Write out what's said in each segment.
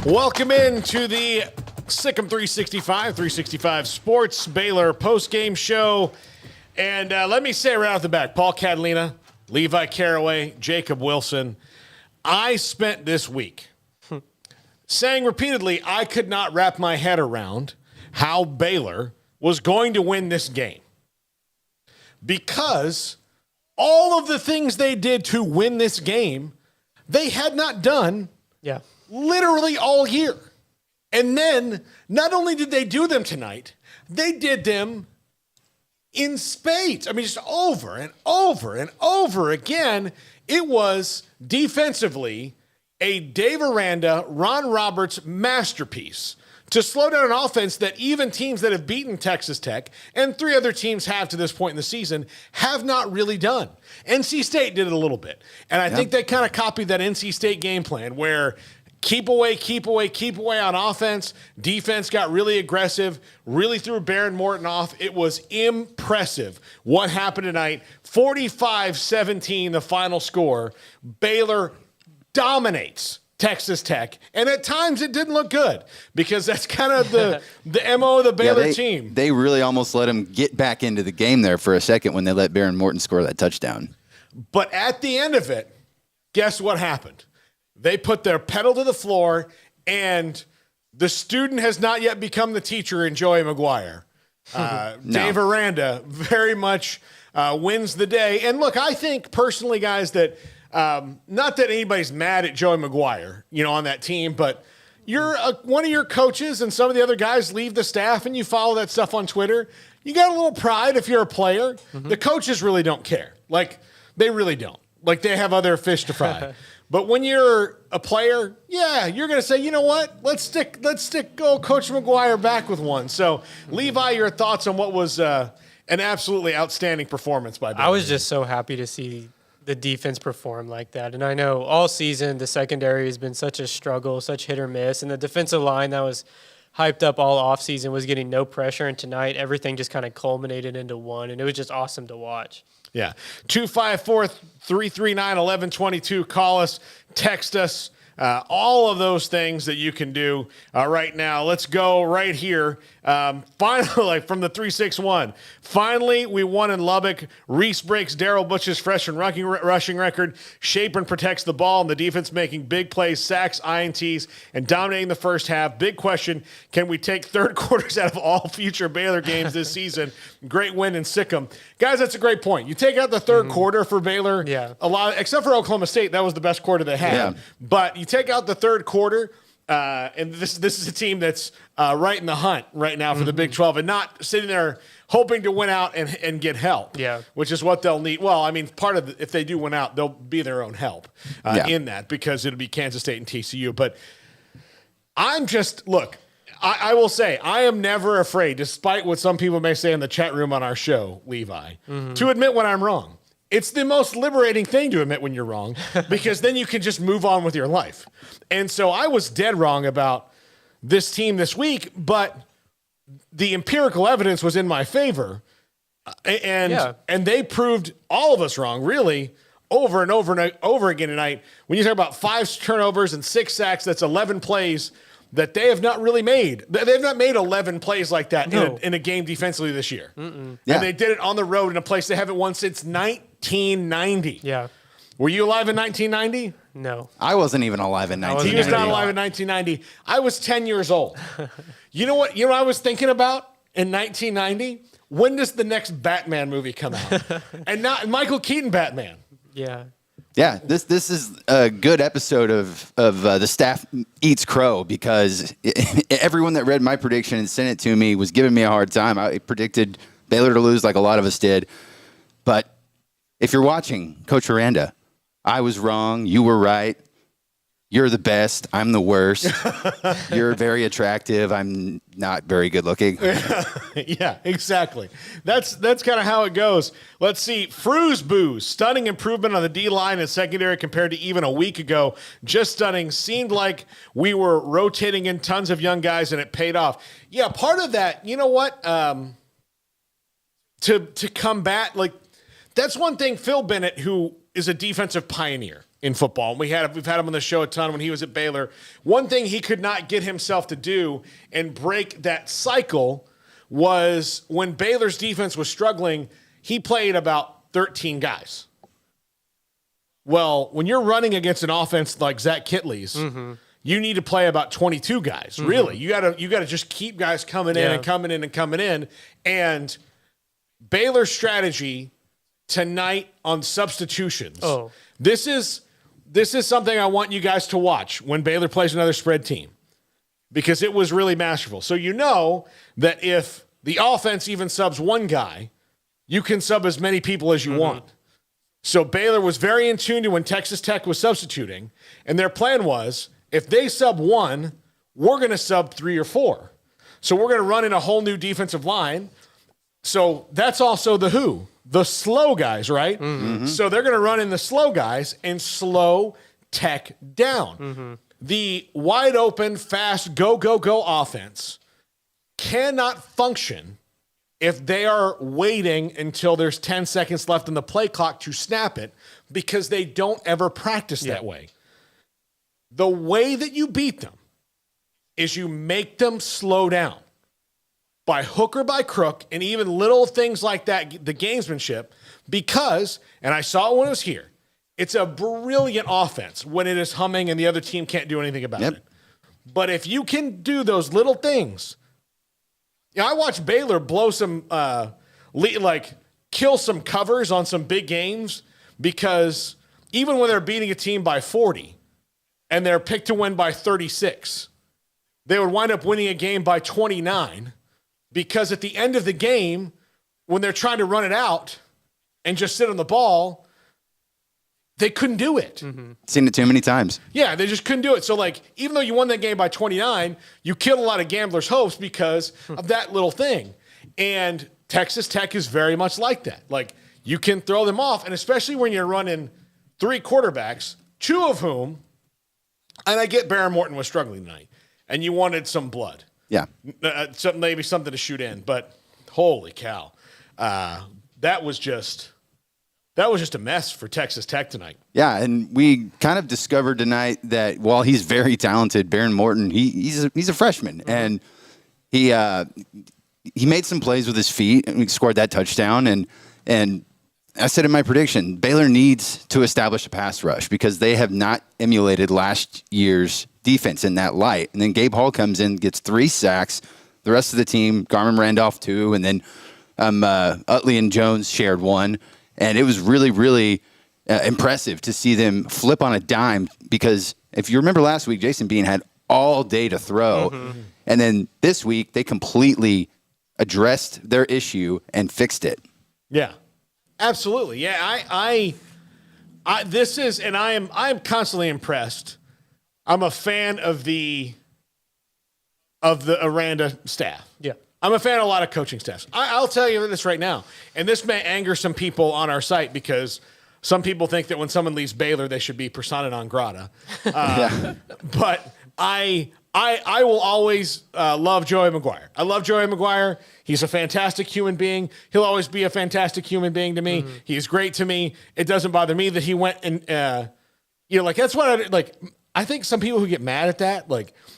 Welcome into the Sick'em 365 Sports Baylor postgame show. And let me say right off the back, Paul Catalina, Levi Caraway, Jacob Wilson, I spent this week saying repeatedly I could not wrap my head around how Baylor was going to win this game. Because all of the things they did to win this game, they had not done literally all year. And then not only did they do them tonight, they did them in spades. I mean, just over and over and over again. It was defensively a Dave Aranda, Ron Roberts masterpiece to slow down an offense that even teams that have beaten Texas Tech and three other teams have to this point in the season have not really done. NC State did it a little bit. And I think they kind of copied that NC State game plan where keep away on offense. Defense got really aggressive, really threw Baron Morton off. It was impressive what happened tonight. 45-17, the final score. Baylor dominates Texas Tech. And at times it didn't look good because that's kind of the MO of the Baylor team. They really almost let him get back into the game there for a second when they let Baron Morton score that touchdown. But at the end of it, guess what happened? They put their pedal to the floor, and the student has not yet become the teacher in Joey McGuire. Dave Aranda very much wins the day. And look, I think personally, guys, that not that anybody's mad at Joey McGuire, on that team, but you're one of your coaches and some of the other guys leave the staff and you follow that stuff on Twitter. You got a little pride if you're a player. Mm-hmm. The coaches really don't care. Like, they really don't. Like, they have other fish to fry. But when you're a player, you're going to say, you know what? Let's stick Coach McGuire back with one. So, Levi, your thoughts on what was an absolutely outstanding performance by Baylor? I was just so happy to see the defense perform like that. And I know all season the secondary has been such a struggle, such hit or miss. And the defensive line that was hyped up all offseason was getting no pressure. And tonight, everything just kind of culminated into one. And it was just awesome to watch. Yeah. 254-339-1122. Call us, text us, all of those things that you can do right now. Let's go right here. Finally, from the 361. Finally, we won in Lubbock. Reese breaks Darrell Bush's freshman rushing record. Shapen protects the ball, and the defense making big plays, sacks, INTs, and dominating the first half. Big question, can we take third quarters out of all future Baylor games this season? Great win in Sick'em. Guys, that's a great point. You take out the third quarter for Baylor, a lot, except for Oklahoma State, that was the best quarter they had. Yeah. But you take out the third quarter, and this is a team that's right in the hunt right now for the Big 12 and not sitting there hoping to win out and get help, which is what they'll need. Well, I mean, if they do win out, they'll be their own help in that because it'll be Kansas State and TCU. But I will say, I am never afraid, despite what some people may say in the chat room on our show, Levi, to admit when I'm wrong. It's the most liberating thing to admit when you're wrong because then you can just move on with your life. And so I was dead wrong about this team this week, but the empirical evidence was in my favor. And they proved all of us wrong, really, over and over and over again tonight. When you talk about 5 turnovers and 6 sacks, that's 11 plays that they have not really made. They've not made 11 plays like that in a game defensively this year. And they did it on the road in a place they haven't won since 1990. Yeah. Were you alive in 1990? No. I wasn't even alive in 1990. He was not alive in 1990. I was 10 years old. You know what I was thinking about in 1990? When does the next Batman movie come out? And not Michael Keaton Batman. Yeah. Yeah, this is a good episode of the Staff Eats Crow because everyone that read my prediction and sent it to me was giving me a hard time. I predicted Baylor to lose like a lot of us did. But if you're watching, Coach Aranda, I was wrong. You were right. You're the best. I'm the worst. You're very attractive. I'm not very good looking. Yeah, exactly. That's kind of how it goes. Let's see. Frewsboo, stunning improvement on the D-line and secondary compared to even a week ago. Just stunning. Seemed like we were rotating in tons of young guys, and it paid off. Yeah, part of that, you know what? To combat, like, that's one thing Phil Bennett, who is a defensive pioneer, in football. We've had him on the show a ton when he was at Baylor. One thing he could not get himself to do and break that cycle was when Baylor's defense was struggling, he played about 13 guys. Well, when you're running against an offense like Zach Kitley's, you need to play about 22 guys. Really, you gotta just keep guys coming in and coming in and coming in. And Baylor's strategy tonight on substitutions. Oh, this is something I want you guys to watch when Baylor plays another spread team, because it was really masterful. So you know that if the offense even subs one guy, you can sub as many people as you want. So Baylor was very in tune to when Texas Tech was substituting, and their plan was, if they sub one, we're going to sub 3 or 4. So we're going to run in a whole new defensive line. So that's also the slow guys, right? So they're going to run in the slow guys and slow Tech down. The wide open, fast, go offense cannot function if they are waiting until there's 10 seconds left in the play clock to snap it, because they don't ever practice that way. The way that you beat them is you make them slow down by hook or by crook, and even little things like that, the gamesmanship, because, and I saw it when it was here, it's a brilliant offense when it is humming and the other team can't do anything about it. But if you can do those little things, I watched Baylor blow some, kill some covers on some big games, because even when they're beating a team by 40 and they're picked to win by 36, they would wind up winning a game by 29, because at the end of the game, when they're trying to run it out and just sit on the ball, they couldn't do it. Seen it too many times. Yeah, they just couldn't do it. So, even though you won that game by 29, you killed a lot of gamblers' hopes because of that little thing. And Texas Tech is very much like that. You can throw them off, and especially when you're running 3 quarterbacks, 2 of whom, and I get Baron Morton was struggling tonight, and you wanted some blood. Yeah. Maybe something to shoot in, but holy cow. That was just a mess for Texas Tech tonight. Yeah, and we kind of discovered tonight that while he's very talented, Baron Morton, he's a freshman, and he made some plays with his feet, and he scored that touchdown. And I said in my prediction, Baylor needs to establish a pass rush, because they have not emulated last year's defense in that light. And then Gabe Hall comes in, gets 3 sacks. The rest of the team, Garmin Randolph 2, and then Utley and Jones shared 1. And it was really, really impressive to see them flip on a dime, because if you remember last week, Jason Bean had all day to throw. And then this week, they completely addressed their issue and fixed it. Yeah, absolutely. Yeah, I am constantly impressed. I'm a fan of the Aranda staff. Yeah. I'm a fan of a lot of coaching staffs. I'll tell you this right now, and this may anger some people on our site, because some people think that when someone leaves Baylor, they should be persona non grata. But I will always love Joey McGuire. I love Joey McGuire. He's a fantastic human being. He'll always be a fantastic human being to me. He's great to me. It doesn't bother me that he went and, that's what I think some people who get mad at that,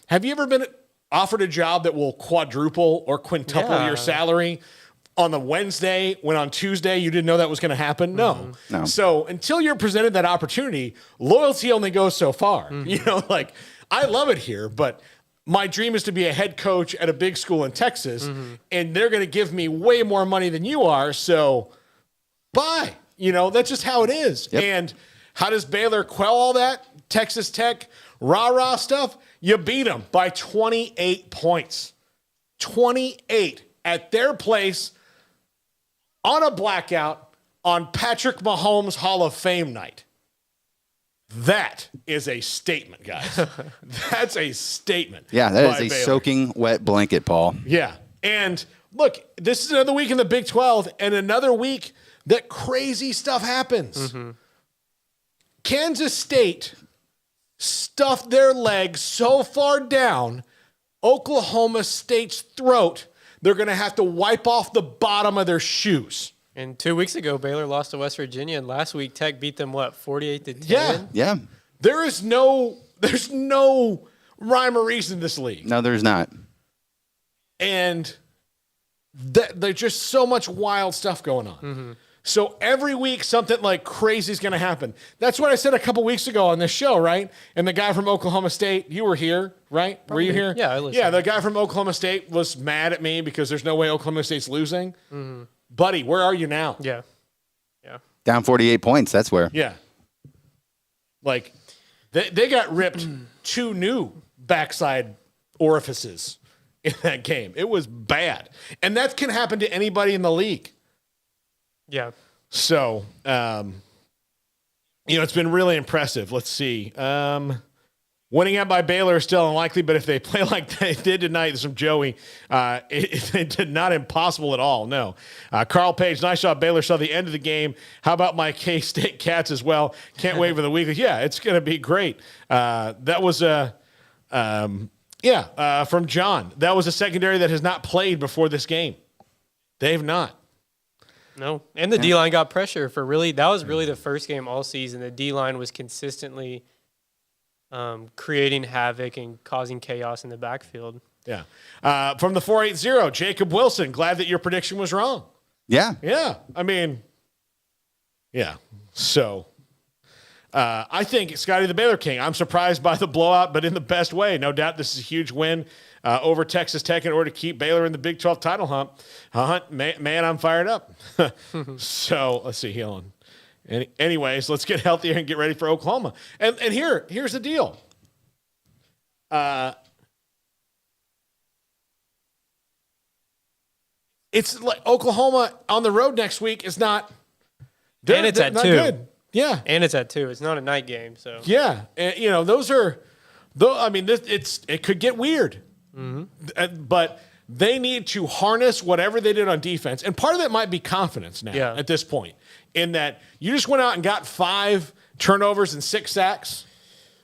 have you ever been offered a job that will quadruple or quintuple your salary on the Wednesday when on Tuesday you didn't know that was going to happen? No. So until you're presented that opportunity, loyalty only goes so far. I love it here, but my dream is to be a head coach at a big school in Texas, and they're going to give me way more money than you are. So bye. That's just how it is. Yep. And how does Baylor quell all that Texas Tech rah-rah stuff? You beat them by 28 points. 28 at their place on a blackout on Patrick Mahomes Hall of Fame night. That is a statement, guys. That's a statement. Yeah, that is a soaking wet blanket, Paul. Yeah. And look, this is another week in the Big 12 and another week that crazy stuff happens. Kansas State stuffed their legs so far down Oklahoma State's throat, they're going to have to wipe off the bottom of their shoes. And 2 weeks ago, Baylor lost to West Virginia, and last week Tech beat them 48-10. Yeah. There's no rhyme or reason in this league. No, there's not. And there's just so much wild stuff going on. Mm-hmm. So every week, something like crazy is going to happen. That's what I said a couple weeks ago on this show, right? And the guy from Oklahoma State, you were here, right? Probably. Were you here? Yeah, I listened. Yeah, the guy from Oklahoma State was mad at me because there's no way Oklahoma State's losing. Mm-hmm. Buddy, where are you now? Yeah. Down 48 points, that's where. Yeah. Like, they got ripped 2 new backside orifices in that game. It was bad. And that can happen to anybody in the league. Yeah. So, it's been really impressive. Let's see. Winning out by Baylor is still unlikely, but if they play like they did tonight, this is from Joey, it did not impossible at all. No. Carl Page, nice job. Baylor saw the end of the game. How about my K-State Cats as well? Can't wait for the weekly. Yeah, it's going to be great. That was from John. That was a secondary that has not played before this game. They've not. No. And the D-line got pressure that was really the first game all season. The D-line was consistently creating havoc and causing chaos in the backfield. Yeah. From the 480, Jacob Wilson, glad that your prediction was wrong. Yeah. Yeah. I mean, yeah. So I think Scotty the Baylor King, I'm surprised by the blowout, but in the best way. No doubt this is a huge win over Texas Tech in order to keep Baylor in the Big 12 title hunt. Man, I'm fired up. So let's see, Helen. Anyways, let's get healthier and get ready for Oklahoma. And here's the deal. It's like Oklahoma on the road next week is not. And it's at 2. Good. Yeah, and it's at 2. It's not a night game, so yeah. And, those are. I mean, it could get weird, but they need to harness whatever they did on defense, and part of that might be confidence now at this point. In that you just went out and got 5 turnovers and 6 sacks.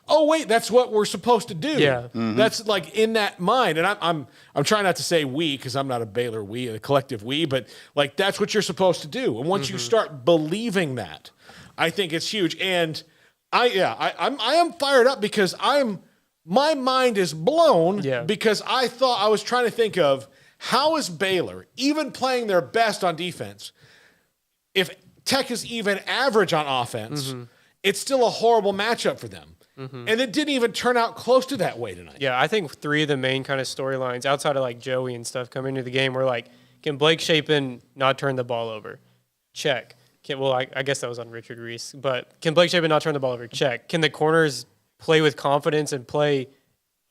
Oh wait, that's what we're supposed to do. Yeah, that's like in that mind. And I'm trying not to say we because I'm not a Baylor we, a collective we, but like that's what you're supposed to do. And once you start believing that, I think it's huge. And I am fired up because my mind is blown because I was trying to think of how is Baylor even playing their best on defense if Tech is even average on offense, it's still a horrible matchup for them. And it didn't even turn out close to that way tonight. Yeah, I think 3 of the main kind of storylines outside of like Joey and stuff coming into the game were like, can Blake Shapen not turn the ball over? Check. I guess that was on Richard Reese, but can Blake Shapen not turn the ball over? Check. Can the corners play with confidence and play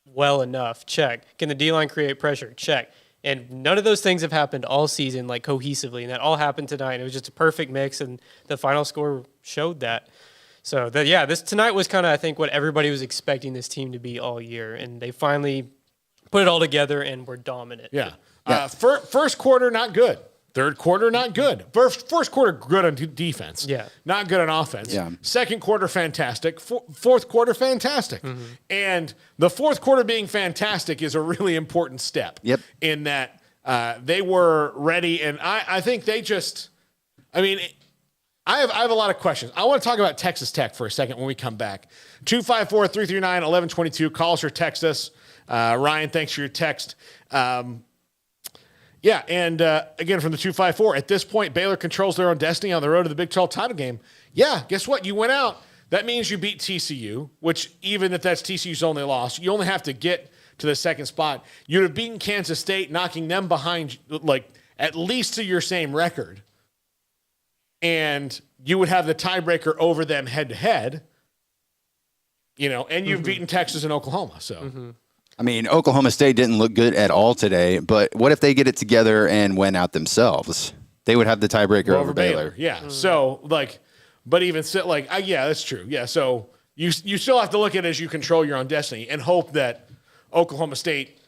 well enough? Check. Can the D-line create pressure? Check. And none of those things have happened all season, like cohesively, and that all happened tonight. It was just a perfect mix, and the final score showed that. So, this tonight was kind of, I think, what everybody was expecting this team to be all year, and they finally put it all together and were dominant. Yeah. First quarter, not good. Third quarter, not good. First quarter, good on defense. Yeah. Not good on offense. Yeah. Second quarter, fantastic. Fourth quarter, fantastic. And the fourth quarter being fantastic is a really important step. Yep. In that they were ready, and I think they just, I have a lot of questions. I want to talk about Texas Tech for a second when we come back. 254-339-1122. Call us or text us. Ryan, thanks for your text. And again, from the 254, at this point, Baylor controls their own destiny on the road to the Big 12 title game. Yeah, guess what? You went out. That means you beat TCU, which even if that's TCU's only loss, you only have to get to the second spot. You'd have beaten Kansas State, knocking them behind, like, at least to your same record. And you would have the tiebreaker over them head-to-head, and you've beaten Texas and Oklahoma. So. I mean, Oklahoma State didn't look good at all today, but what if they get it together and went out themselves? They would have the tiebreaker over Baylor. Yeah. So, but even that's true. Yeah. So you still have to look at it as you control your own destiny and hope that Oklahoma State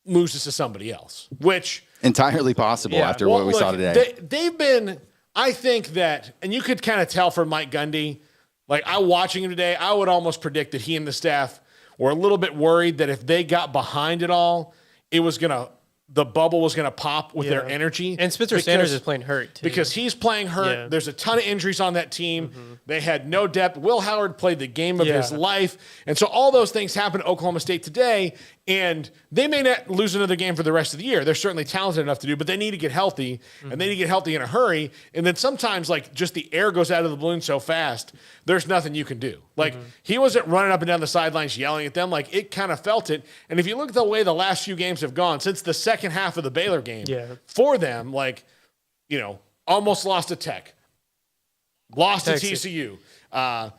loses to somebody else, which entirely possible after what we saw today. They've been, I think that, and you could kind of tell from Mike Gundy, watching him today, I would almost predict that he and the staff were a little bit worried that if they got behind it all, it was going to the bubble was going to pop with their energy. And Spencer Sanders is playing hurt, too. Because he's playing hurt. Yeah. There's a ton of injuries on that team. Mm-hmm. They had no depth. Will Howard played the game of his life. And so all those things happened to Oklahoma State today, and they may not lose another game for the rest of the year. They're certainly talented enough to do, but they need to get healthy, and they need to get healthy in a hurry. And then sometimes, like, just the air goes out of the balloon so fast, there's nothing you can do. Like, he wasn't running up and down the sidelines yelling at them. Like, it kind of felt it. And if you look at the way the last few games have gone, since the second half of the Baylor game, for them, like, almost lost to Tech, lost to TCU,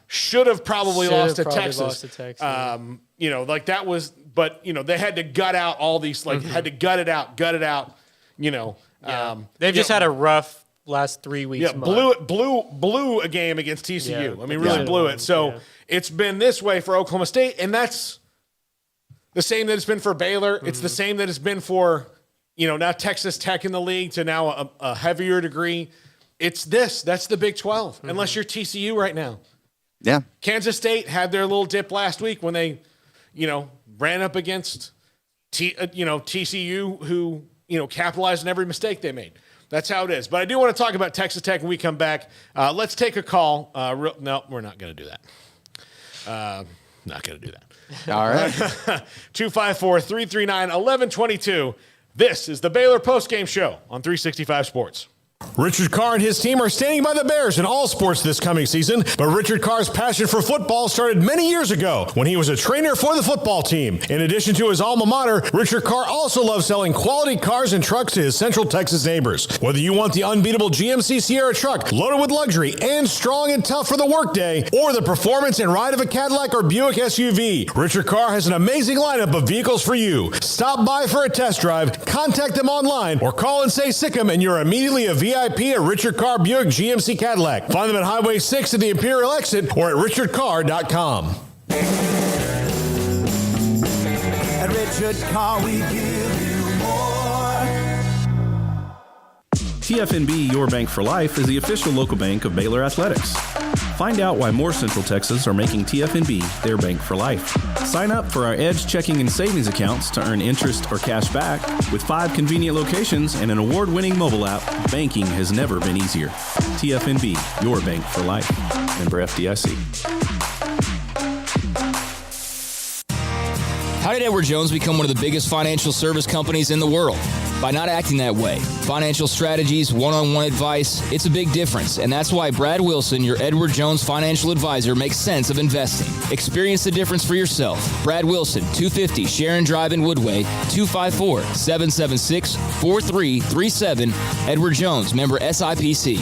should have probably lost to Texas. Like that was, but they had to gut out all these, like had to gut it out. They've just had a rough last 3 weeks. Yeah, blew a game against TCU. I mean, really blew it. So it's been this way for Oklahoma State, and that's the same that it's been for Baylor. It's the same that it's been for, now Texas Tech in the league to now a heavier degree. That's the Big 12, unless you're TCU right now. Yeah. Kansas State had their little dip last week when they, ran up against TCU, who, capitalized on every mistake they made. That's how it is. But I do want to talk about Texas Tech when we come back. Let's take a call. No, we're not going to do that. Not going to do that. All right. 254-339-1122. This is the Baylor Postgame Show on 365 Sports. Richard Carr and his team are standing by the Bears in all sports this coming season, but Richard Carr's passion for football started many years ago when he was a trainer for the football team. In addition to his alma mater, Richard Carr also loves selling quality cars and trucks to his Central Texas neighbors. Whether you want the unbeatable GMC Sierra truck loaded with luxury and strong and tough for the workday, or the performance and ride of a Cadillac or Buick SUV, Richard Carr has an amazing lineup of vehicles for you. Stop by for a test drive, contact them online, or call and say sick 'em and you're immediately a VIP at Richard Carr Buick GMC Cadillac. Find them at Highway 6 at the Imperial exit or at richardcarr.com. At Richard Carr, we give you more. TFNB Your Bank for Life is the official local bank of Baylor Athletics. Find out why more Central Texas are making TFNB their bank for life. Sign up for our Edge checking and savings accounts to earn interest or cash back. With 5 convenient locations and an award-winning mobile app, banking has never been easier. TFNB, your bank for life. Member FDIC. How did Edward Jones become one of the biggest financial service companies in the world? By not acting that way. Financial strategies, one-on-one advice, it's a big difference. And that's why Brad Wilson, your Edward Jones financial advisor, makes sense of investing. Experience the difference for yourself. Brad Wilson, 250 Sharon Drive in Woodway, 254-776-4337. Edward Jones, member SIPC.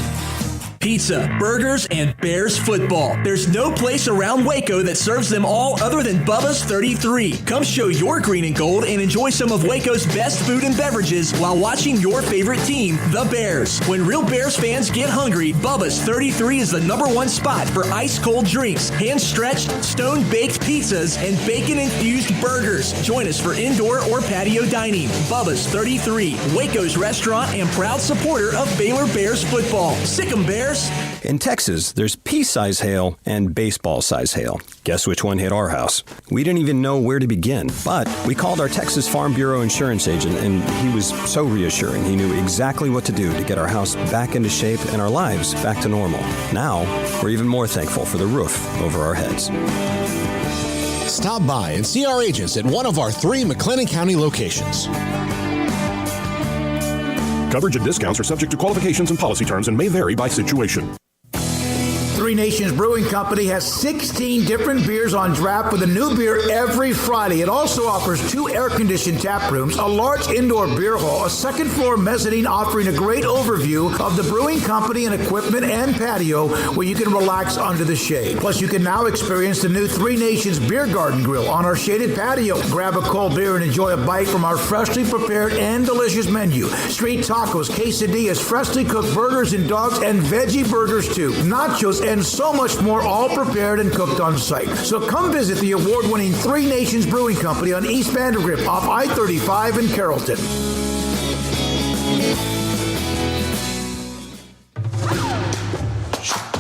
Pizza, burgers, and Bears football. There's no place around Waco that serves them all other than Bubba's 33. Come show your green and gold and enjoy some of Waco's best food and beverages while watching your favorite team, the Bears. When real Bears fans get hungry, Bubba's 33 is the #1 spot for ice-cold drinks, hand-stretched, stone-baked pizzas, and bacon-infused burgers. Join us for indoor or patio dining. Bubba's 33, Waco's restaurant and proud supporter of Baylor Bears football. Sick 'em, Bears. In Texas, there's pea-size hail and baseball-size hail. Guess which one hit our house? We didn't even know where to begin, but we called our Texas Farm Bureau insurance agent, and he was so reassuring. He knew exactly what to do to get our house back into shape and our lives back to normal. Now, we're even more thankful for the roof over our heads. Stop by and see our agents at one of our 3 McLennan County locations. Coverage and discounts are subject to qualifications and policy terms and may vary by situation. Three Nations Brewing Company has 16 different beers on draft with a new beer every Friday. It also offers 2 air-conditioned tap rooms, a large indoor beer hall, a second-floor mezzanine offering a great overview of the brewing company and equipment and patio where you can relax under the shade. Plus, you can now experience the new Three Nations Beer Garden Grill on our shaded patio. Grab a cold beer and enjoy a bite from our freshly prepared and delicious menu. Street tacos, quesadillas, freshly cooked burgers and dogs, and veggie burgers too. Nachos and so much more, all prepared and cooked on site. So come visit the award-winning Three Nations Brewing Company on East Vandergrift off I-35 in Carrollton.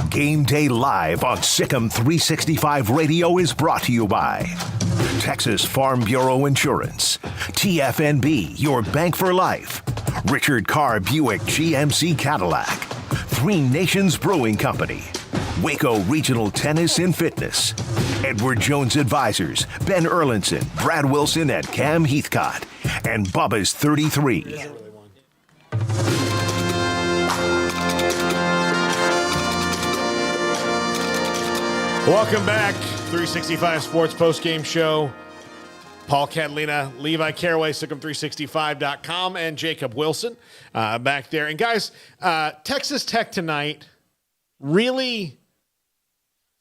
Game Day Live on Sikkim 365 Radio is brought to you by Texas Farm Bureau Insurance. TFNB, your bank for life. Richard Carr Buick GMC Cadillac. Three Nations Brewing Company. Waco Regional Tennis and Fitness. Edward Jones Advisors, Ben Erlinson, Brad Wilson, and Cam Heathcott. And Bubba's 33. Welcome back. 365 Sports Postgame Show. Paul Catalina, Levi Caraway, Sikkim365.com, and Jacob Wilson back there. And guys, Texas Tech tonight really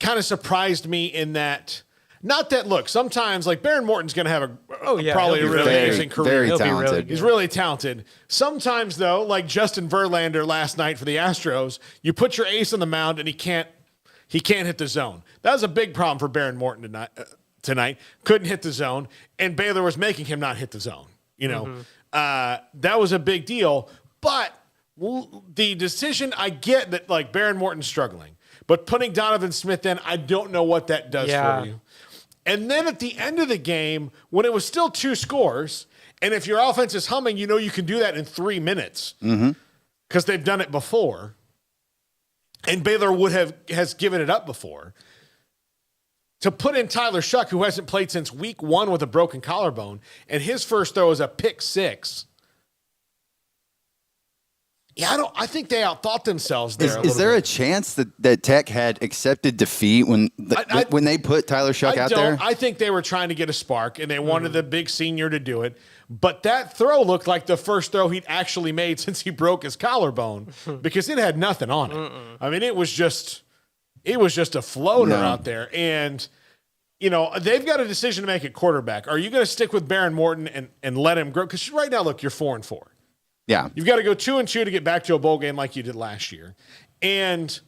kind of surprised me in that, not that, look, sometimes like Baron Morton's going to have probably a really amazing career. Very talented. He's really talented. Sometimes though, like Justin Verlander last night for the Astros, you put your ace on the mound and he can't hit the zone. That was a big problem for Baron Morton tonight. Couldn't hit the zone, and Baylor was making him not hit the zone. That was a big deal. But the decision, I get that like Baron Morton's struggling, but putting Donovan Smith in, I don't know what that does for you. And then at the end of the game, when it was still 2 scores, and if your offense is humming, you can do that in 3 minutes because they've done it before. And Baylor has given it up before. To put in Tyler Shuck, who hasn't played since week 1 with a broken collarbone, and his first throw is a pick 6. Yeah, I think they outthought themselves there. Is there a chance that Tech had accepted defeat when they put Tyler Shuck out there? I think they were trying to get a spark, and they wanted the big senior to do it. But that throw looked like the first throw he'd actually made since he broke his collarbone because it had nothing on it. I mean, it was just a floater out there. And, they've got a decision to make at quarterback. Are you going to stick with Baron Morton and let him grow? Because right now, look, you're 4-4. Yeah. You've got to go 2-2 to get back to a bowl game like you did last year. And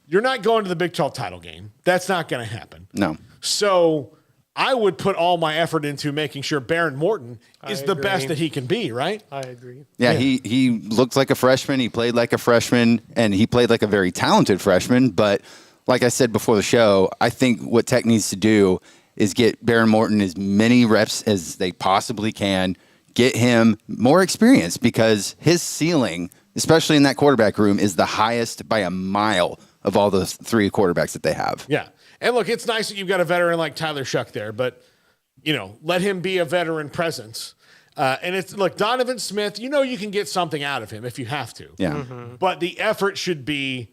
you're not going to the Big 12 title game. That's not going to happen. No. So I would put all my effort into making sure Baron Morton is the best that he can be, right? I agree. Yeah, he looked like a freshman. He played like a freshman, and he played like a very talented freshman. But like I said before the show, I think what Tech needs to do is get Baron Morton as many reps as they possibly can, get him more experience because his ceiling, especially in that quarterback room, is the highest by a mile of all the 3 quarterbacks that they have. Yeah. And look, it's nice that you've got a veteran like Tyler Shuck there, but, let him be a veteran presence. And it's, look, Donovan Smith, you can get something out of him if you have to. Yeah. But the effort should be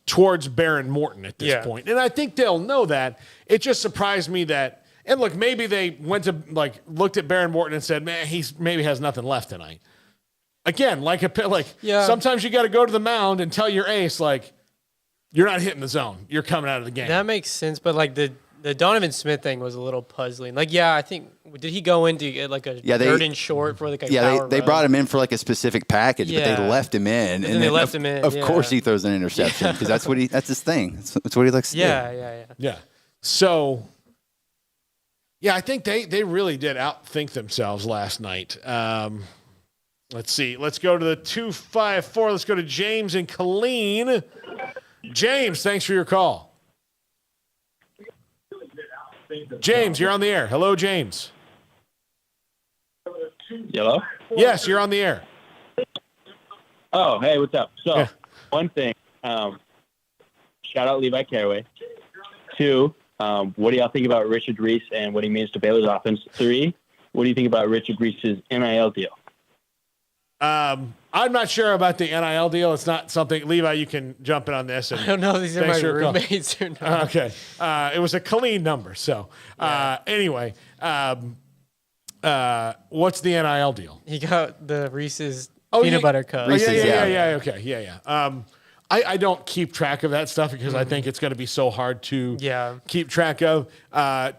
towards Baron Morton at this point. And I think they'll know that. It just surprised me that, and look, maybe they went to, looked at Baron Morton and said, man, he maybe has nothing left tonight. Again, sometimes you got to go to the mound and tell your ace, you're not hitting the zone. You're coming out of the game. That makes sense, but the Donovan Smith thing was a little puzzling. I think did he go in to get a third and short for a power they run? Brought him in for a specific package, but they left him in, and they left him in. Of course, he throws an interception because that's his thing. That's what he likes to do. Yeah. So, I think they really did outthink themselves last night. Let's see. Let's go to the 254. Let's go to James and Colleen. James, thanks for your call. James, you're on the air. Hello, James. Hello? Yes, you're on the air. Oh, hey, what's up? So, one thing, shout out Levi Caraway. 2, what do y'all think about Richard Reese and what he means to Baylor's offense? 3, what do you think about Richard Reese's NIL deal? I'm not sure about the NIL deal. It's not something, Levi, you can jump in on this. And I don't know if these are my roommates or not. Okay. It was a clean number. So, anyway, what's the NIL deal? He got the Reese's peanut butter cup. Reese's, okay. Yeah. I don't keep track of that stuff because I think it's going to be so hard to keep track of.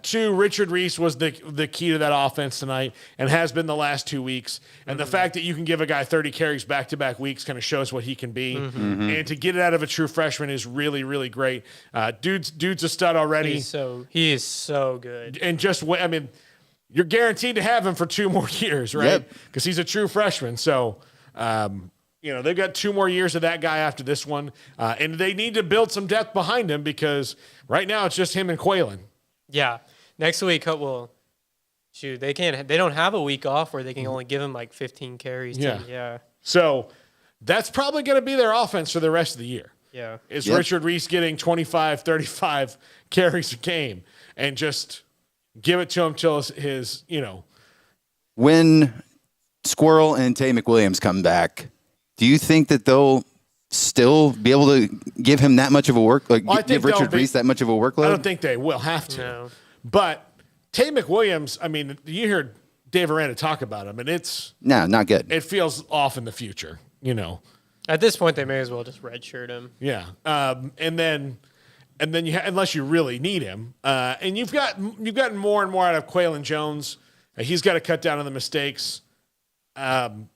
2, Richard Reese was the key to that offense tonight and has been the last 2 weeks. And the fact that you can give a guy 30 carries back-to-back weeks kind of shows what he can be. And to get it out of a true freshman is really, really great. Dude's a stud already. He is so good. And you're guaranteed to have him for 2 more years, right? Because he's a true freshman. So, they've got 2 more years of that guy after this one. And they need to build some depth behind him because right now it's just him and Quaylen. Yeah. Next week, we'll shoot, they don't have a week off where they can only give him like 15 carries. Yeah. So that's probably going to be their offense for the rest of the year. Yeah. Is Richard Reese getting 25, 35 carries a game and just give it to him till his, When Squirrel and Tay McWilliams come back, do you think that they'll still be able to give him that much of a give Richard Reese that much of a workload? I don't think they will have to. No. But Tay McWilliams, I mean, you hear Dave Aranda talk about him, and it's not good. It feels off in the future, At this point, they may as well just redshirt him. Yeah, and then unless you really need him, and you've gotten more and more out of Quaylon Jones. He's got to cut down on the mistakes, and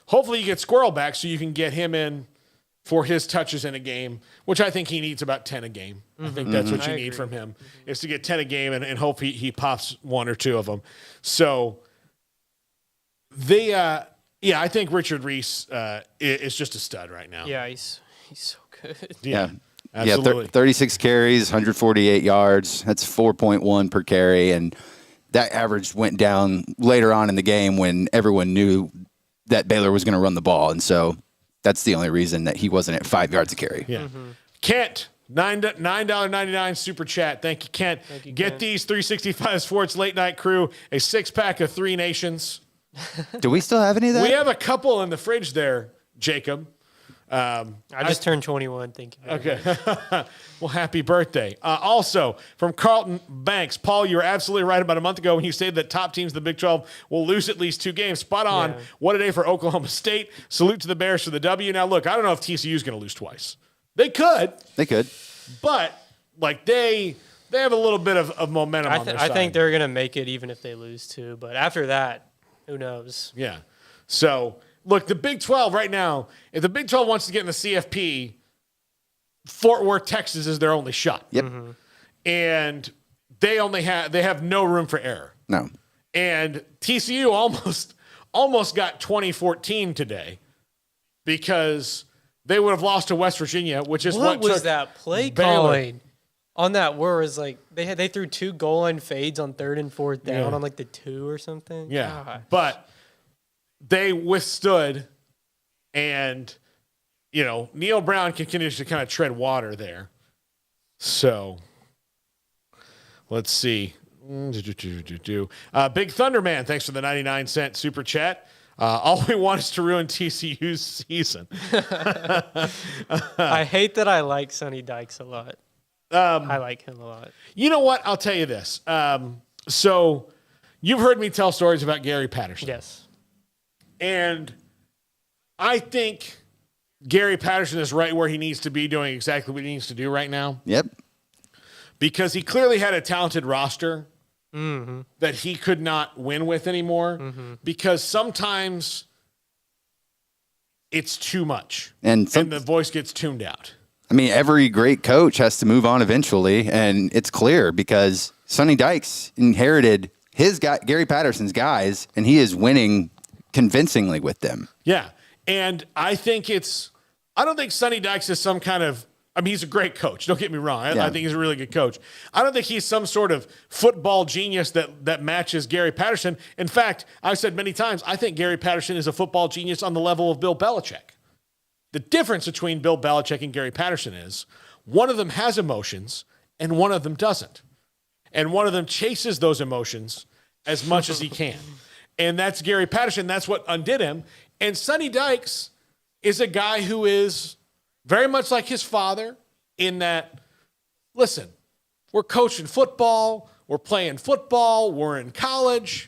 hopefully you get Squirrel back so you can get him in for his touches in a game, which I think he needs about 10 a game. I think that's what you need from him, is to get 10 a game and hope he pops one or two of them. So I think Richard Reese is just a stud right now. Yeah, he's so good. Yeah. Absolutely. 36 carries, 148 yards. That's 4.1 per carry. And that average went down later on in the game when everyone knew that Baylor was going to run the ball. And so that's the only reason that he wasn't at 5 yards a carry. Yeah. Kent, $9.99 super chat. Thank you, Kent. Get these 365 Sports late night crew a 6-pack of Three Nations. Do we still have any of that? We have a couple in the fridge there, Jacob. I just turned 21. Thank you. Okay. Well, happy birthday. Also, from Carlton Banks, Paul, you were absolutely right about a month ago when you said that top teams in the Big 12 will lose at least 2 games. Spot on. Yeah. What a day for Oklahoma State. Salute to the Bears for the W. Now, look, I don't know if TCU is going to lose twice. They could. But, they have a little bit of momentum on their side. I think they're going to make it even if they lose 2. But after that, who knows? Yeah. So, look, the Big 12 right now, if the Big 12 wants to get in the CFP, Fort Worth, Texas is their only shot. Yep. And they have no room for error. No. And TCU almost got 2014 today because they would have lost to West Virginia, which is what was that play calling on that? Where was they threw 2 goal line fades on 3rd and 4th down on the 2 or something. Yeah, Gosh. But they withstood, and Neil Brown continues to kind of tread water there. So let's see. Big Thunderman, thanks for the 99-cent super chat. All we want is to ruin TCU's season. I hate that I like Sonny Dykes a lot. I like him a lot. You know what? I'll tell you this. So you've heard me tell stories about Gary Patterson. Yes. And I think Gary Patterson is right where he needs to be, doing exactly what he needs to do right now. Yep. Because he clearly had a talented roster that he could not win with anymore, because sometimes it's too much and the voice gets tuned out. I mean, every great coach has to move on eventually, and it's clear because Sonny Dykes inherited Gary Patterson's guys, and he is winning convincingly with them. Yeah, and I don't think Sonny Dykes is some kind of, he's a great coach. Don't get me wrong. I think he's a really good coach. I don't think he's some sort of football genius that matches Gary Patterson. In fact, I've said many times, I think Gary Patterson is a football genius on the level of Bill Belichick. The difference between Bill Belichick and Gary Patterson is one of them has emotions and one of them doesn't. And one of them chases those emotions as much as he can. And that's Gary Patterson. That's what undid him. And Sonny Dykes is a guy who is very much like his father in that, listen, we're coaching football, we're playing football, we're in college.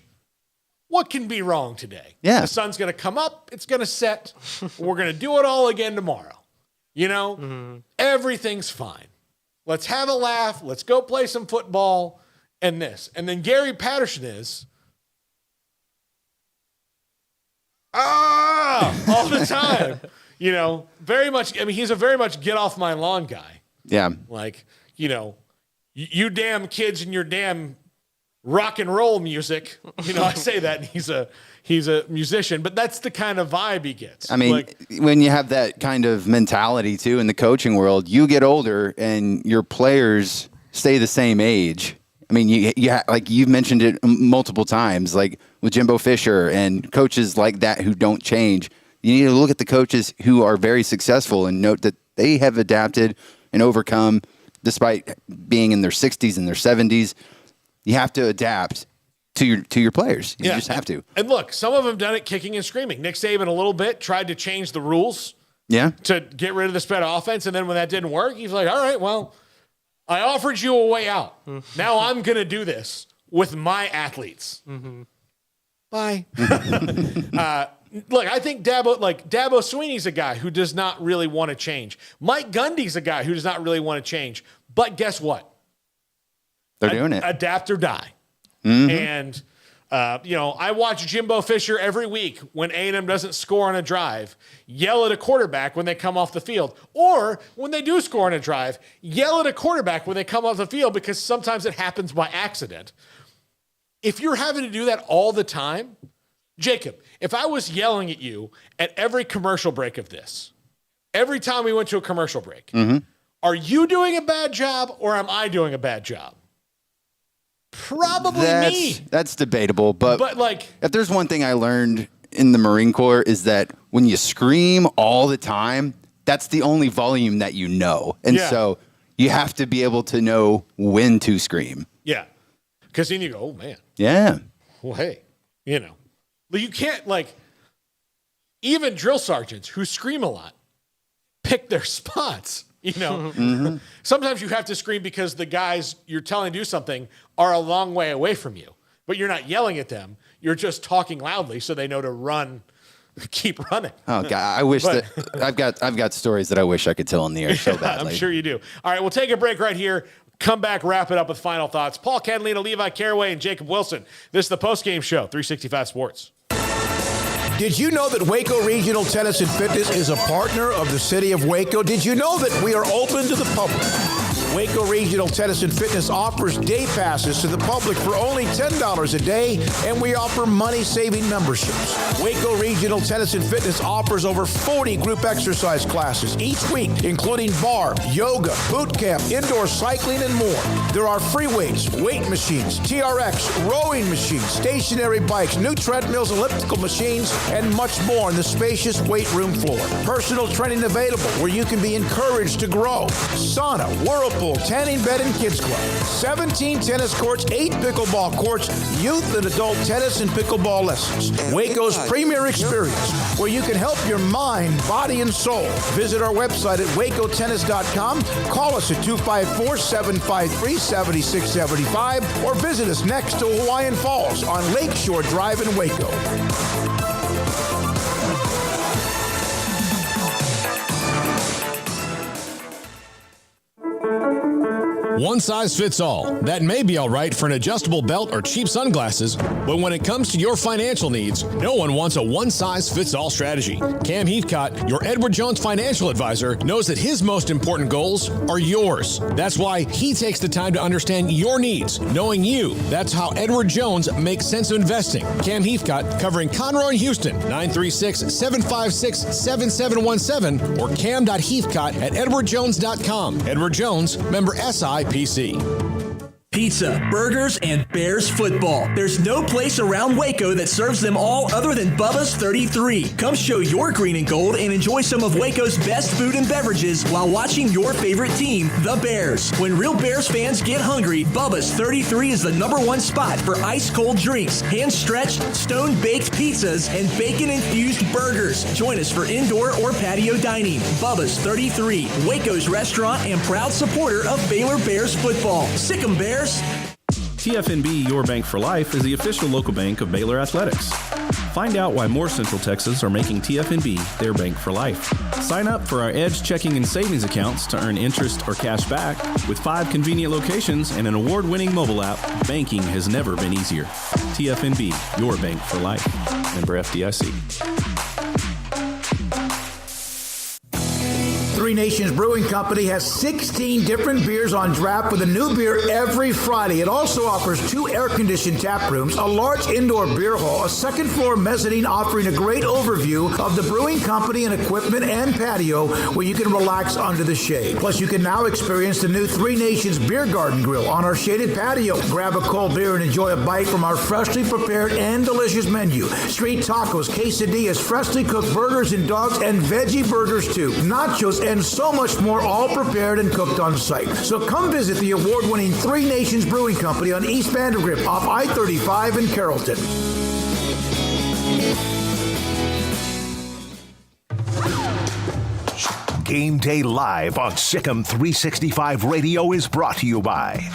What can be wrong today? Yeah. The sun's going to come up, it's going to set, we're going to do it all again tomorrow. Everything's fine. Let's have a laugh, let's go play some football and this. And then Gary Patterson is, all the time. Very much, he's a very much get off my lawn guy. Yeah. You damn kids and your damn rock and roll music. I say that, and he's a musician, but that's the kind of vibe he gets. When you have that kind of mentality too in the coaching world, you get older and your players stay the same age. I mean, like you've mentioned it multiple times, like with Jimbo Fisher and coaches like that who don't change. You need to look at the coaches who are very successful and note that they have adapted and overcome despite being in their 60s and their 70s. You have to adapt to your players. You just have to. And look, some of them done it kicking and screaming. Nick Saban a little bit tried to change the rules to get rid of the spread offense. And then when that didn't work, he's like, all right, well, I offered you a way out. Now I'm going to do this with my athletes. Bye. Look, I think Dabo Swinney's a guy who does not really want to change. Mike Gundy's a guy who does not really want to change. But guess what? They're doing it. Adapt or die. And, I watch Jimbo Fisher every week when A&M doesn't score on a drive, yell at a quarterback when they come off the field. Or when they do score on a drive, yell at a quarterback when they come off the field because sometimes it happens by accident. If you're having to do that all the time, Jacob, if I was yelling at you at every commercial break of this, every time we went to a commercial break, are you doing a bad job or am I doing a bad job? Probably me. That's debatable, but like, if there's one thing I learned in the Marine Corps is that when you scream all the time, that's the only volume that you know. And so you have to be able to know when to scream. Yeah. Because then you go, oh, man. Yeah. Well, hey, you can't, even drill sergeants who scream a lot pick their spots. Sometimes you have to scream because the guys you're telling to do something are a long way away from you, but you're not yelling at them. You're just talking loudly so they know to run, keep running. Oh God, I wish that I've got stories that I wish I could tell on the air so badly. I'm sure you do. All right, we'll take a break right here. Come back, wrap it up with final thoughts. Paul Catalina, Levi Caraway, and Jacob Wilson. This is the Postgame Show, 365 Sports. Did you know that Waco Regional Tennis and Fitness is a partner of the city of Waco? Did you know that we are open to the public? Waco Regional Tennis and Fitness offers day passes to the public for only $10 a day, and we offer money-saving memberships. Waco Regional Tennis and Fitness offers over 40 group exercise classes each week, including bar, yoga, boot camp, indoor cycling, and more. There are free weights, weight machines, TRX, rowing machines, stationary bikes, new treadmills, elliptical machines, and much more on the spacious weight room floor. Personal training available where you can be encouraged to grow. Sauna, whirlpool, tanning bed and kids club, 17 tennis courts, 8 pickleball courts, youth and adult tennis and pickleball lessons. Waco's premier experience where you can help your mind, body, and soul. Visit our website at wacotennis.com. Call us at 254-753-7675 or visit us next to Hawaiian Falls on Lakeshore Drive in Waco. One size fits all. That may be all right for an adjustable belt or cheap sunglasses, but when it comes to your financial needs, no one wants a one-size-fits-all strategy. Cam Heathcott, your Edward Jones financial advisor, knows that his most important goals are yours. That's why he takes the time to understand your needs, knowing you. That's how Edward Jones makes sense of investing. Cam Heathcott, covering Conroe and Houston, 936-756-7717 or cam.heathcott@edwardjones.com. Edward Jones, member SIPC. Pizza, burgers, and Bears football. There's no place around Waco that serves them all other than Bubba's 33. Come show your green and gold and enjoy some of Waco's best food and beverages while watching your favorite team, the Bears. When real Bears fans get hungry, Bubba's 33 is the #1 spot for ice-cold drinks, hand-stretched, stone-baked pizzas, and bacon-infused burgers. Join us for indoor or patio dining. Bubba's 33, Waco's restaurant and proud supporter of Baylor Bears football. Sick 'em, Bears. TFNB Your Bank for Life is the official local bank of Baylor Athletics. Find out why more Central Texas are making TFNB their bank for life. Sign up for our Edge checking and savings accounts to earn interest or cash back. With 5 convenient locations and an award-winning mobile app, banking has never been easier. TFNB Your Bank for Life. Member FDIC. Three Nations Brewing Company has 16 different beers on draft with a new beer every Friday. It also offers 2 air-conditioned tap rooms, a large indoor beer hall, a second-floor mezzanine offering a great overview of the brewing company and equipment and patio where you can relax under the shade. Plus, you can now experience the new Three Nations Beer Garden Grill on our shaded patio. Grab a cold beer and enjoy a bite from our freshly prepared and delicious menu. Street tacos, quesadillas, freshly cooked burgers and dogs, and veggie burgers too. Nachos and so much more, all prepared and cooked on site. So come visit the award-winning Three Nations Brewing Company on East Vandergrift off I-35 in Carrollton. Game Day Live on Sikkim 365 Radio is brought to you by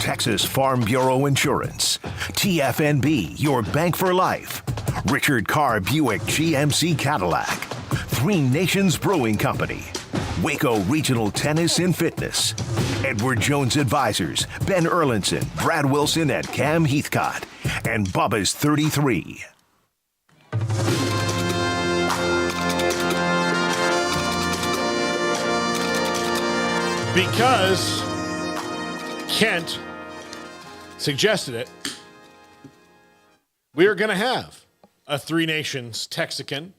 Texas Farm Bureau Insurance, TFNB, your bank for life, Richard Carr Buick GMC Cadillac, Three Nations Brewing Company, Waco Regional Tennis and Fitness, Edward Jones Advisors, Ben Erlinson, Brad Wilson, and Cam Heathcott, and Bubba's 33. Because Kent suggested it, we are going to have a Three Nations Texican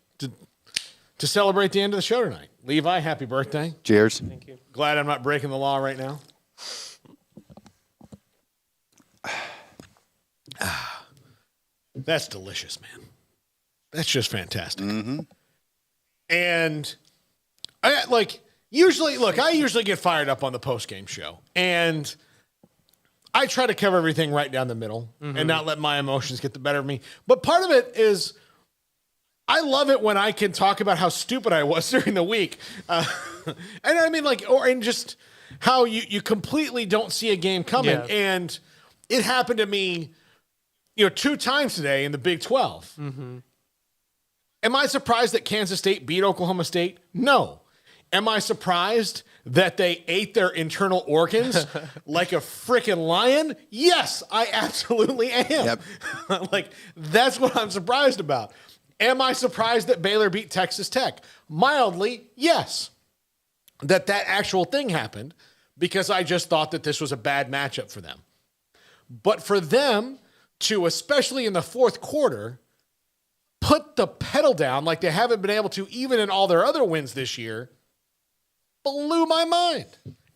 to celebrate the end of the show tonight. Levi, happy birthday. Cheers. Thank you. Glad I'm not breaking the law right now. That's delicious, man. That's just fantastic. Mm-hmm. And I usually get fired up on the post-game show. And I try to cover everything right down the middle and not let my emotions get the better of me. But part of it is I love it when I can talk about how stupid I was during the week. And I mean, and just how you completely don't see a game coming. Yeah. And it happened to me, 2 times today in the Big 12. Mm-hmm. Am I surprised that Kansas State beat Oklahoma State? No. Am I surprised that they ate their internal organs like a freaking lion? Yes, I absolutely am. Yep. That's what I'm surprised about. Am I surprised that Baylor beat Texas Tech? Mildly, yes. That actual thing happened because I just thought that this was a bad matchup for them. But for them to, especially in the fourth quarter, put the pedal down like they haven't been able to even in all their other wins this year, blew my mind.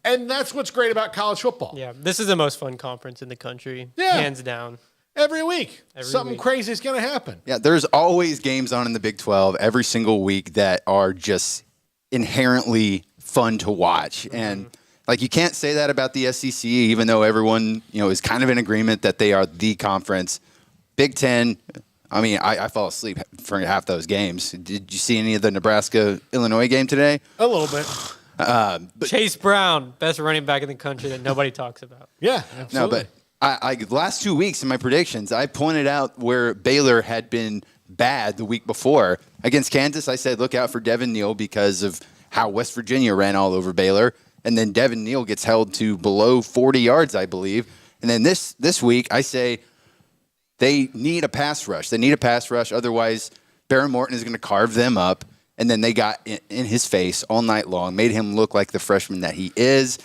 And that's what's great about college football. Yeah, this is the most fun conference in the country, Yeah. hands down. Every week, something crazy is going to happen. Yeah, there's always games on in the Big 12 every single week that are just inherently fun to watch. And you can't say that about the SEC, even though everyone, is kind of in agreement that they are the conference. Big Ten, I mean, I fall asleep for half those games. Did you see any of the Nebraska-Illinois game today? A little bit. But Chase Brown, best running back in the country that nobody talks about. Yeah, absolutely. No, but I the last 2 weeks in my predictions, I pointed out where Baylor had been bad the week before. Against Kansas, I said, look out for Devin Neal because of how West Virginia ran all over Baylor. And then Devin Neal gets held to below 40 yards, I believe. And then this week, I say they need a pass rush. They need a pass rush. Otherwise, Baron Morton is going to carve them up. And then they got in his face all night long, made him look like the freshman that he is.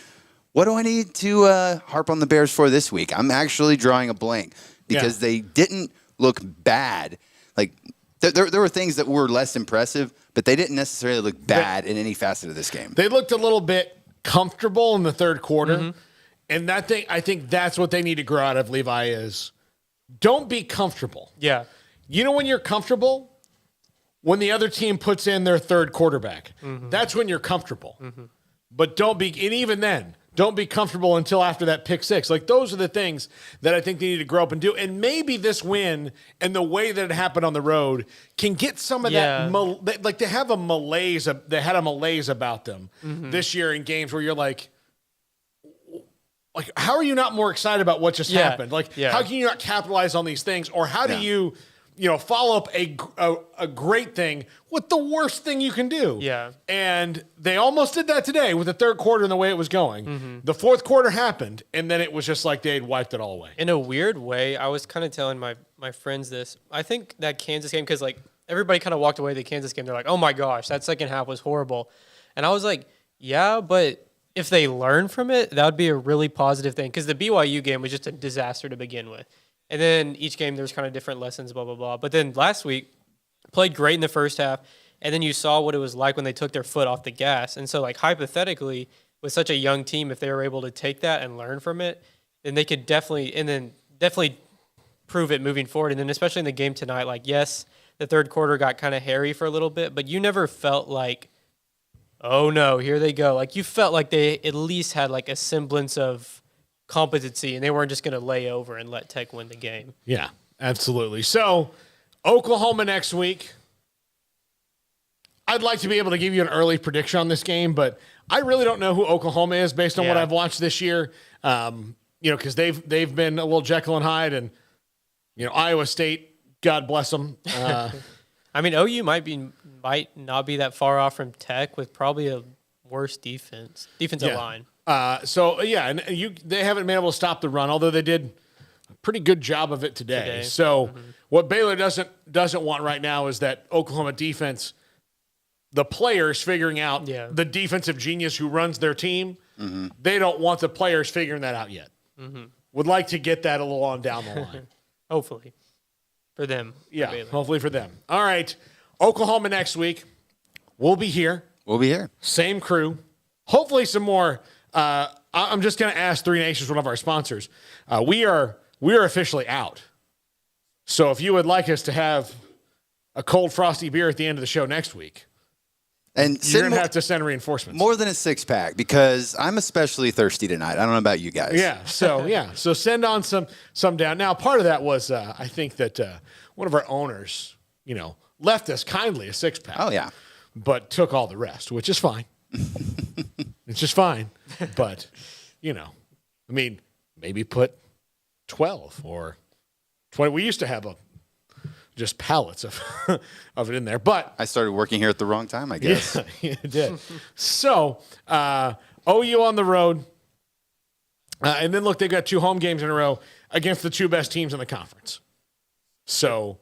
What do I need to harp on the Bears for this week? I'm actually drawing a blank because they didn't look bad. There were things that were less impressive, but they didn't necessarily look bad in any facet of this game. They looked a little bit comfortable in the third quarter. And I think that's what they need to grow out of, Levi, is don't be comfortable. Yeah. When you're comfortable? When the other team puts in their third quarterback. That's when you're comfortable. But don't be, and even then, don't be comfortable until after that pick six. Those are the things that I think they need to grow up and do. And maybe this win and the way that it happened on the road can get some of that, they have a malaise, they had a malaise about them this year in games where you're like, how are you not more excited about what just happened? How can you not capitalize on these things? Or how do you follow up a great thing with the worst thing you can do? Yeah. And they almost did that today with the third quarter and the way it was going. The fourth quarter happened, and then it was just like they had wiped it all away. In a weird way, I was kind of telling my friends this. I think that Kansas game, because everybody kind of walked away the Kansas game. They're like, oh my gosh, that second half was horrible. And I was like, Yeah, but if they learn from it, that would be a really positive thing. Because the BYU game was just a disaster to begin with. And then each game, there's kind of different lessons, blah, blah, blah. But then last week, played great in the first half. And then you saw what it was like when they took their foot off the gas. And so, like, hypothetically, with such a young team, if they were able to take that and learn from it, then they could definitely prove it moving forward. And then especially in the game tonight, like, yes, the third quarter got kind of hairy for a little bit, but you never felt like, oh no, here they go. Like, you felt like they at least had like a semblance of competency and they weren't just going to lay over and let Tech win the game. Yeah, absolutely. So Oklahoma next week. I'd like to be able to give you an early prediction on this game, but I really don't know who Oklahoma is based on what I've watched this year. Because they've been a little Jekyll and Hyde, and Iowa State, God bless them. I mean, OU might not be that far off from Tech with probably a worse defensive line. And they haven't been able to stop the run, although they did a pretty good job of it today. So what Baylor doesn't want right now is that Oklahoma defense, the players figuring out the defensive genius who runs their team. Mm-hmm. They don't want the players figuring that out yet. Mm-hmm. Would like to get that a little on down the line. Hopefully. For them. Yeah, hopefully for them. All right. Oklahoma next week. We'll be here. Same crew. Hopefully some more. I'm just going to ask Three Nations, one of our sponsors. We are officially out. So if you would like us to have a cold, frosty beer at the end of the show next week, and you're going to have to send reinforcements. More than a 6-pack, because I'm especially thirsty tonight. I don't know about you guys. So send on some down. Now, part of that was I think that one of our owners, left us kindly a 6-pack. Oh, yeah. But took all the rest, which is fine. It's just fine. But, maybe put 12 or 20. We used to have just pallets of it in there. But I started working here at the wrong time, I guess. Yeah, you did. So, OU on the road. And then, look, they've got 2 home games in a row against the 2 best teams in the conference. So,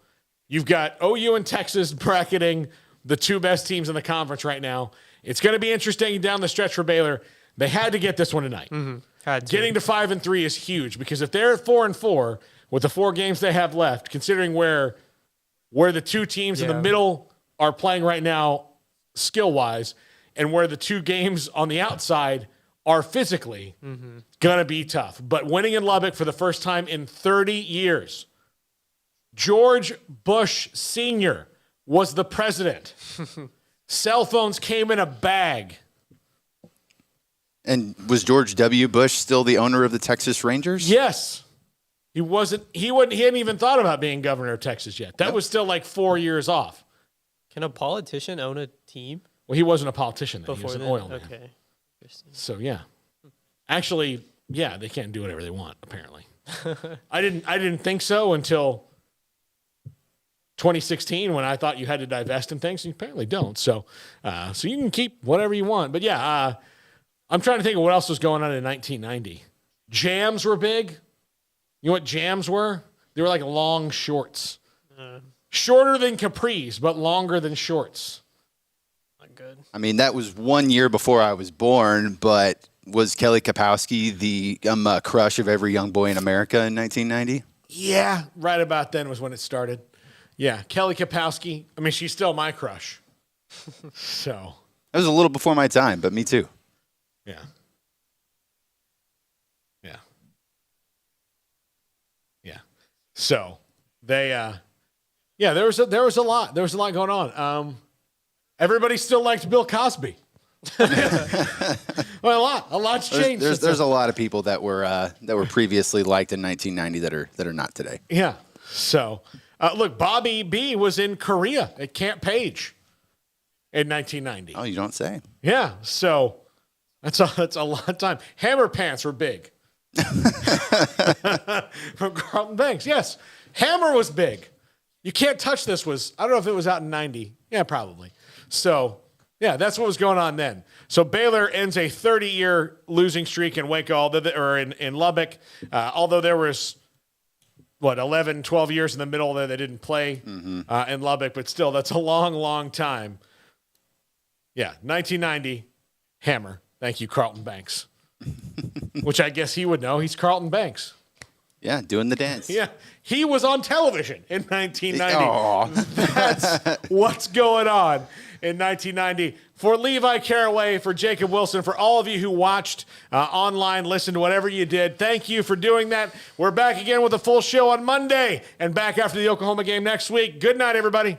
you've got OU and Texas bracketing the 2 best teams in the conference right now. It's going to be interesting down the stretch for Baylor. They had to get this one tonight. Mm-hmm. Getting to 5-3 is huge, because if they're at 4-4 with the 4 games they have left, considering where the 2 teams in the middle are playing right now skill-wise, and where the 2 games on the outside are physically, going to be tough. But winning in Lubbock for the first time in 30 years, George Bush Sr. was the president. Cell phones came in a bag. And was George W. Bush still the owner of the Texas Rangers? Yes. He hadn't even thought about being governor of Texas yet. That was still like 4 years off. Can a politician own a team? Well, he wasn't a politician then. He was an Before oil then? man. Okay. So, yeah. Actually, yeah, they can't do whatever they want, apparently. I didn't think so until 2016, when I thought you had to divest in things, and you apparently don't. So you can keep whatever you want. But yeah, I'm trying to think of what else was going on in 1990. Jams were big. You know what jams were? They were like long shorts. Shorter than capris, but longer than shorts. Not good. I mean, that was 1 year before I was born, but was Kelly Kapowski the crush of every young boy in America in 1990? Yeah, right about then was when it started. Yeah, Kelly Kapowski. I mean, she's still my crush. So it was a little before my time, but me too. Yeah. So they, there was a lot. There was a lot going on. Everybody still liked Bill Cosby. Well, a lot's changed. There's a lot of people that were previously liked in 1990 that are not today. Yeah. So, look, Bobby B was in Korea at Camp Page in 1990. Oh, you don't say. Yeah. So that's a lot of time. Hammer pants were big. From Carlton Banks. Yes. Hammer was big. You Can't Touch This was, I don't know if it was out in 90. Yeah, probably. So, yeah, that's what was going on then. So Baylor ends a 30-year losing streak in Waco, or in Lubbock, although there was, 11, 12 years in the middle there they didn't play in Lubbock, but still, that's a long, long time. Yeah, 1990, Hammer. Thank you, Carlton Banks. Which I guess he would know. He's Carlton Banks. Yeah, doing the dance. Yeah, he was on television in 1990. Aw. That's what's going on in 1990. For Levi Caraway, for Jacob Wilson, for all of you who watched online, listened, whatever you did, thank you for doing that. We're back again with a full show on Monday and back after the Oklahoma game next week. Good night, everybody.